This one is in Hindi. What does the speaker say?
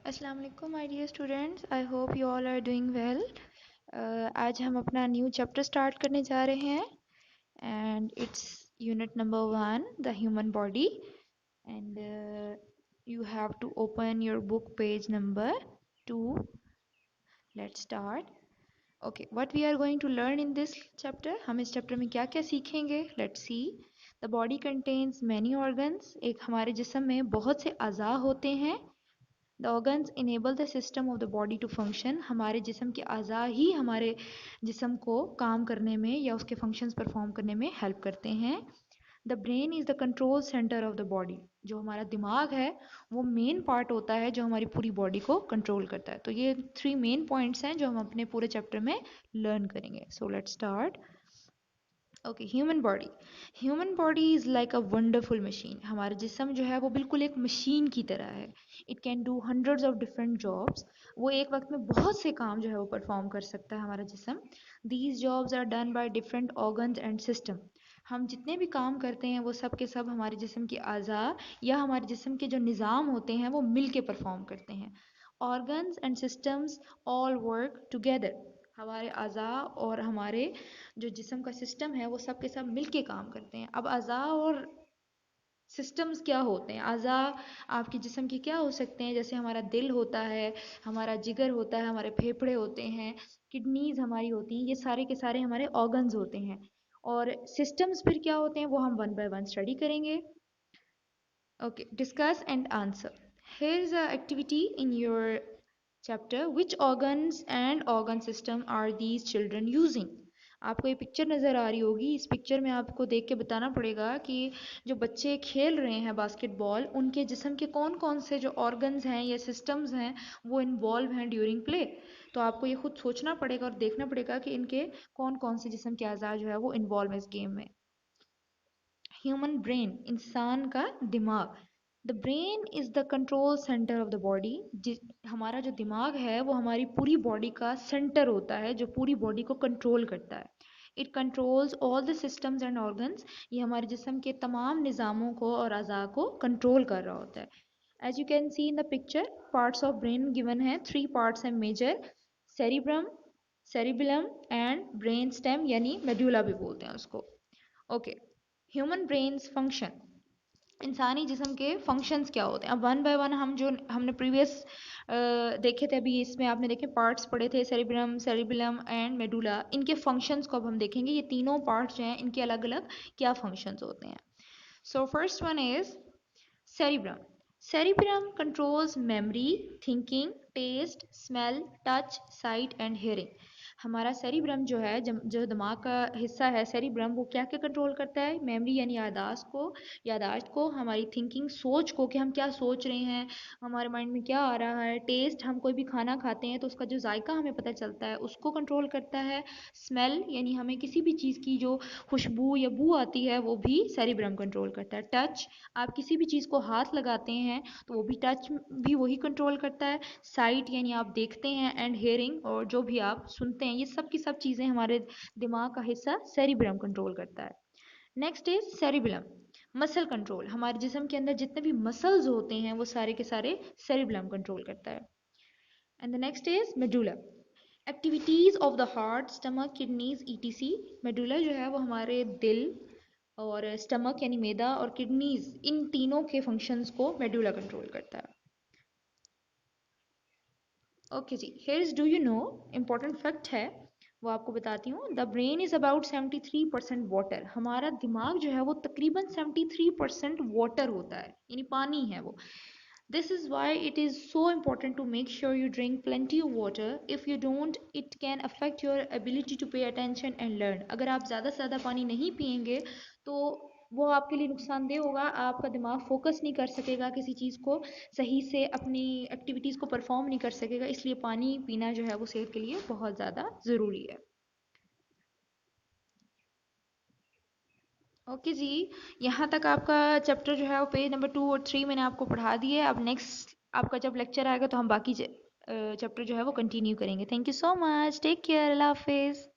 अस्सलाम वालेकुम my dear students, I hope you all are doing well. आज हम अपना न्यू चैप्टर स्टार्ट करने जा रहे हैं and its unit number 1, the human body. And you have to open your book page number 2. Let's start. Okay, what we are going to learn in this chapter, हम इस चैप्टर में क्या क्या सीखेंगे? Let's see. The body contains many organs. एक हमारे जिस्म में बहुत से अज़ा होते हैं। The organs enable the system of the body to function. हमारे जिस्म के अज़ा ही हमारे जिस्म को काम करने में या उसके फंक्शंस परफॉर्म करने में हेल्प करते हैं। The brain is the control centre of the body. जो हमारा दिमाग है वो मेन पार्ट होता है जो हमारी पूरी बॉडी को कंट्रोल करता है। तो ये 3 मेन पॉइंट्स हैं जो हम अपने पूरे चैप्टर में लर्न करेंगे। So let's start. Okay, human body is like a wonderful machine. हमारा जिस्म जो है वो बिल्कुल एक मशीन की तरह है। It can do hundreds of different jobs. वो एक वक्त में बहुत से काम जो है वो परफॉर्म कर सकता है हमारा जिस्म। These jobs are done by different organs and system. हम जितने भी काम करते हैं वो सब के सब हमारे जिस्म के अज़ा या हमारे जिस्म के जो निज़ाम होते हैं वो मिल के परफॉर्म करते हैं। Organs and systems all work together. हमारे अज़ा और हमारे जो जिस्म का सिस्टम है वो सब के सब मिल के काम करते हैं। अब अज़ा और सिस्टम्स क्या होते हैं? अज़ा आपके जिस्म के क्या हो सकते हैं? जैसे हमारा दिल होता है, हमारा जिगर होता है, हमारे फेफड़े होते हैं, किडनीज हमारी होती हैं। ये सारे के सारे हमारे ऑर्गन्स होते हैं। और सिस्टम्स फिर क्या होते हैं वो हम वन बाय वन स्टडी करेंगे। Okay, discuss and answer. Here's a activity in your chapter. Which organs and organ system are these children using? आपको ये पिक्चर नज़र आ रही होगी। इस पिक्चर में आपको देख के बताना पड़ेगा कि जो बच्चे खेल रहे हैं बास्केटबॉल, उनके जिस्म के कौन कौन से जो ऑर्गन्स हैं या सिस्टम्स हैं वो इन्वॉल्व हैं ड्यूरिंग प्ले। तो आपको ये खुद सोचना पड़ेगा और देखना पड़ेगा कि इनके कौन कौन से जिस्म के अज़ा जो है वो इन्वॉल्व है इस गेम में। ह्यूमन ब्रेन, इंसान का दिमाग। The brain is the control centre of the body. हमारा जो दिमाग है वो हमारी पूरी बॉडी का सेंटर होता है जो पूरी बॉडी को कंट्रोल करता है। It controls all the systems and organs. ये हमारे जिस्म के तमाम निज़ामों को और अज़ा को कंट्रोल कर रहा होता है। As you can see in the picture, parts of brain given है। 3 पार्ट्स हैं major: cerebrum, cerebellum and brain stem, यानी मेडुला भी बोलते हैं उसको। Okay, human brains function. इंसानी जिस्म के फंक्शंस क्या होते हैं? अब वन बाय वन हम जो हमने प्रीवियस देखे थे, अभी इसमें आपने देखे पार्ट्स पढ़े थे, सेरिब्रम, सेरिबेलम एंड मेडुला। इनके फंक्शंस को अब हम देखेंगे। ये तीनों पार्ट्स जो हैं इनके अलग अलग क्या फंक्शंस होते हैं। So first one is cerebrum. Cerebrum controls memory, thinking, taste, smell, touch, sight and hearing. हमारा सेरिब्रम जो है, जो दिमाग का हिस्सा है सेरिब्रम, वो क्या क्या कंट्रोल करता है? मेमोरी यानी यादाश्त को, हमारी थिंकिंग सोच को कि हम क्या सोच रहे हैं, हमारे माइंड में क्या आ रहा है। टेस्ट, हम कोई भी खाना खाते हैं तो उसका जो जायका हमें पता चलता है उसको कंट्रोल करता है। स्मेल यानी हमें किसी भी चीज़ की जो खुशबू या बू आती है वो भी सेरिब्रम कंट्रोल करता है। टच, आप किसी भी चीज़ को हाथ लगाते हैं तो वो भी टच भी वही कंट्रोल करता है। साइट यानी आप देखते हैं, एंड हेयरिंग, और जो भी आप सुनते हैं, ये सब की सब चीज़ें हमारे दिमाग का हिस्सा सेरिब्रम कंट्रोल करता है। Next is cerebellum, muscle control. हमारे जिस्म के अंदर जितने भी मसल्स होते हैं वो सारे के सारे सेरिबेलम कंट्रोल करता है। And the next is medulla, activities of the heart, stomach, kidneys etc. Medulla जो है वो हमारे दिल और स्टमक यानी मैदा और किडनीज, इन तीनों के फंक्शंस को मेडुला कंट्रोल करता है। ओके जी, here's do you know, important fact है वो आपको बताती हूँ। The brain is about 73% water. हमारा दिमाग जो है वो तकरीबन 73% वाटर होता है, यानी पानी है वो। This is why it is so important to make sure you drink plenty of water. If you don't, it can affect your ability to pay attention and learn. अगर आप ज़्यादा से ज़्यादा पानी नहीं पियेंगे तो वो आपके लिए नुकसानदेह होगा। आपका दिमाग फोकस नहीं कर सकेगा किसी चीज़ को, सही से अपनी एक्टिविटीज़ को परफॉर्म नहीं कर सकेगा। इसलिए पानी पीना जो है वो सेहत के लिए बहुत ज़्यादा ज़रूरी है। ओके जी, यहाँ तक आपका चैप्टर जो है वो पेज नंबर 2 और 3 मैंने आपको पढ़ा दिए। अब नेक्स्ट आपका जब लेक्चर आएगा तो हम बाकी चैप्टर जो है वो कंटिन्यू करेंगे। Thank you so much, take care, अल्लाह हाफिज़।